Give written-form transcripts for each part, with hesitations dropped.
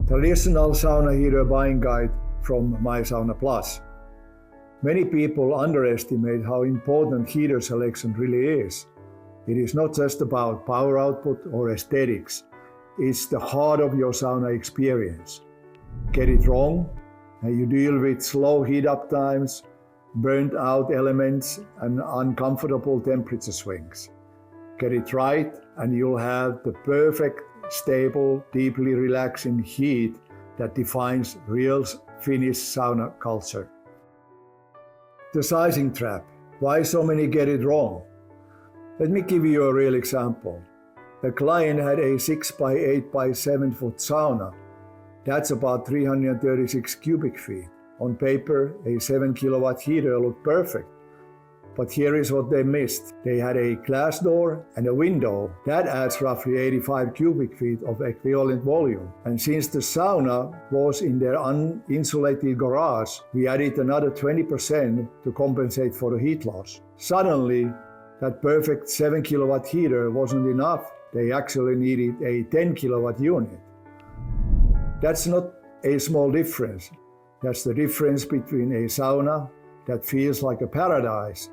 Traditional sauna heater buying guide from My Sauna Plus. Many people underestimate how important heater selection really is. It is not just about power output or aesthetics. It's the heart of your sauna experience. Get it wrong, and you deal with slow heat up times, burnt out elements, and uncomfortable temperature swings. Get it right, and you'll have the perfect, stable, deeply relaxing heat that defines real Finnish sauna culture. The sizing trap. Why so many get it wrong? Let me give you a real example. A client had a 6 by 8 by 7 foot sauna. That's about 336 cubic feet. On paper, a 7 kilowatt heater looked perfect. But here is what they missed. They had a glass door and a window. That adds roughly 85 cubic feet of equivalent volume. And since the sauna was in their uninsulated garage, we added another 20% to compensate for the heat loss. Suddenly, that perfect 7 kilowatt heater wasn't enough. They actually needed a 10 kilowatt unit. That's not a small difference. That's the difference between a sauna that feels like a paradise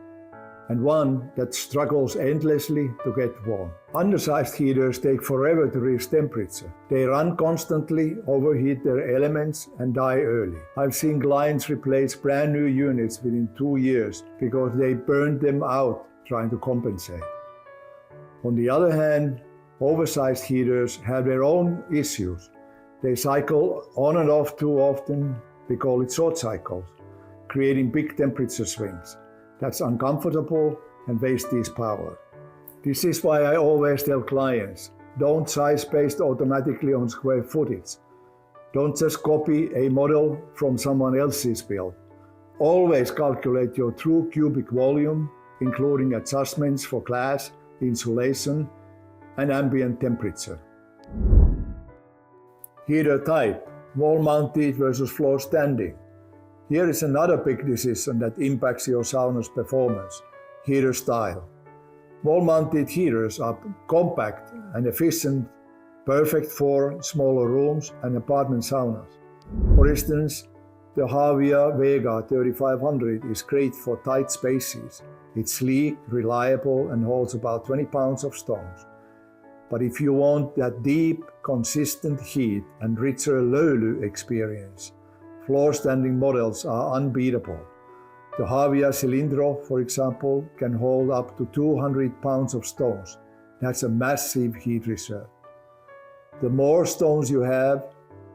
and one that struggles endlessly to get warm. Undersized heaters take forever to reach temperature. They run constantly, overheat their elements, and die early. I've seen clients replace brand new units within 2 years because they burned them out trying to compensate. On the other hand, oversized heaters have their own issues. They cycle on and off too often. We call it short cycles, creating big temperature swings. That's uncomfortable and wastes power. This is why I always tell clients, don't size based automatically on square footage. Don't just copy a model from someone else's build. Always calculate your true cubic volume, including adjustments for glass, insulation, and ambient temperature. Heater type, wall-mounted versus floor standing. Here is another big decision that impacts your sauna's performance, heater style. Wall-mounted heaters are compact and efficient, perfect for smaller rooms and apartment saunas. For instance, the Havia Vega 3500 is great for tight spaces. It's sleek, reliable, and holds about 20 pounds of stones. But if you want that deep, consistent heat and richer löyly experience, floor-standing models are unbeatable. The Havia Cilindro, for example, can hold up to 200 pounds of stones. That's a massive heat reserve. The more stones you have,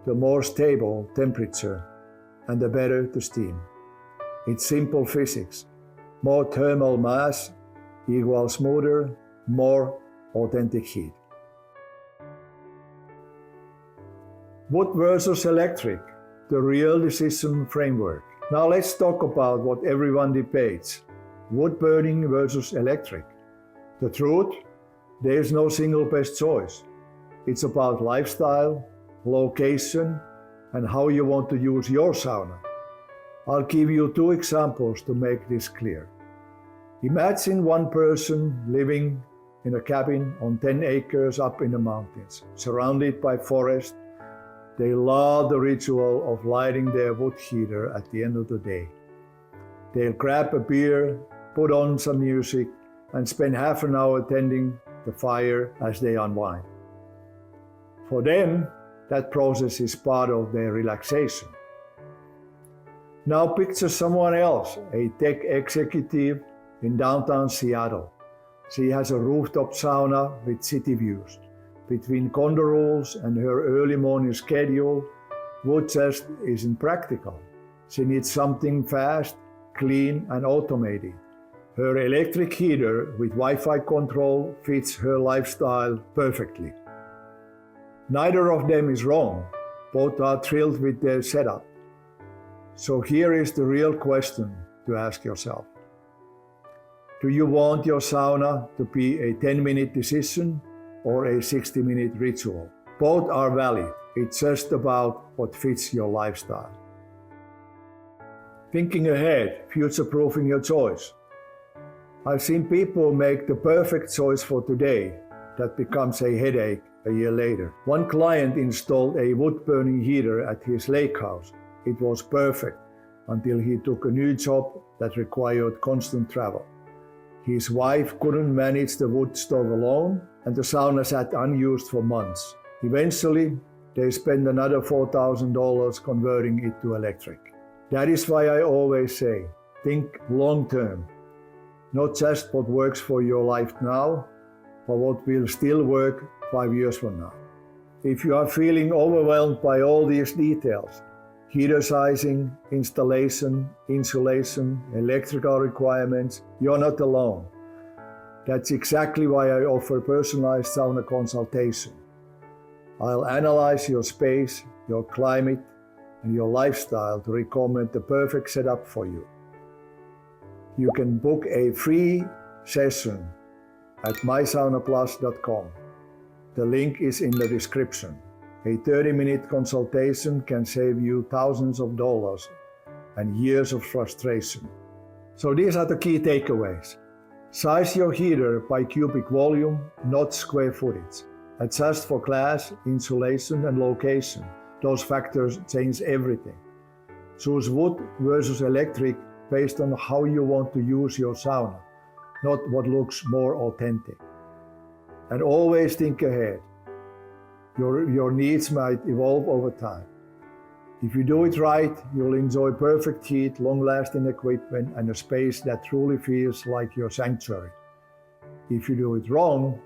the more stable temperature and the better the steam. It's simple physics. More thermal mass equals smoother, more authentic heat. Wood versus electric, the real decision framework. Now let's talk about what everyone debates, wood burning versus electric. The truth, there is no single best choice. It's about lifestyle, location, and how you want to use your sauna. I'll give you 2 examples to make this clear. Imagine one person living in a cabin on 10 acres up in the mountains, surrounded by forest. They love the ritual of lighting their wood heater at the end of the day. They'll grab a beer, put on some music, and spend half an hour tending the fire as they unwind. For them, that process is part of their relaxation. Now picture someone else, a tech executive in downtown Seattle. She has a rooftop sauna with city views. Between condo rules and her early morning schedule, wood just isn't practical. She needs something fast, clean, and automated. Her electric heater with Wi-Fi control fits her lifestyle perfectly. Neither of them is wrong. Both are thrilled with their setup. So here is the real question to ask yourself. Do you want your sauna to be a 10-minute decision or a 60-minute ritual? Both are valid. It's just about what fits your lifestyle. Thinking ahead, future-proofing your choice. I've seen people make the perfect choice for today that becomes a headache a year later. One client installed a wood-burning heater at his lake house. It was perfect until he took a new job that required constant travel. His wife couldn't manage the wood stove alone, and the sauna sat unused for months. Eventually, they spent another $4,000 converting it to electric. That is why I always say, think long term. Not just what works for your life now, but what will still work 5 years from now. If you are feeling overwhelmed by all these details, heater sizing, installation, insulation, electrical requirements, you're not alone. That's exactly why I offer personalized sauna consultation. I'll analyze your space, your climate, and your lifestyle to recommend the perfect setup for you. You can book a free session at mysaunaplus.com. The link is in the description. A 30-minute consultation can save you thousands of dollars and years of frustration. So these are the key takeaways. Size your heater by cubic volume, not square footage. Adjust for class, insulation, and location. Those factors change everything. Choose wood versus electric based on how you want to use your sauna, not what looks more authentic. And always think ahead. Your needs might evolve over time. If you do it right, you'll enjoy perfect heat, long-lasting equipment, and a space that truly feels like your sanctuary. If you do it wrong,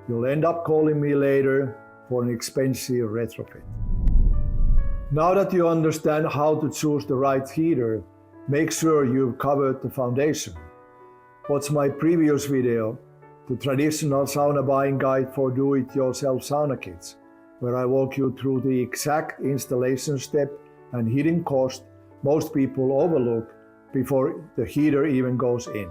you'll end up calling me later for an expensive retrofit. Now that you understand how to choose the right heater, make sure you've covered the foundation. Watch my previous video, the traditional sauna buying guide for do-it-yourself sauna kits, where I walk you through the exact installation step and heating cost most people overlook before the heater even goes in.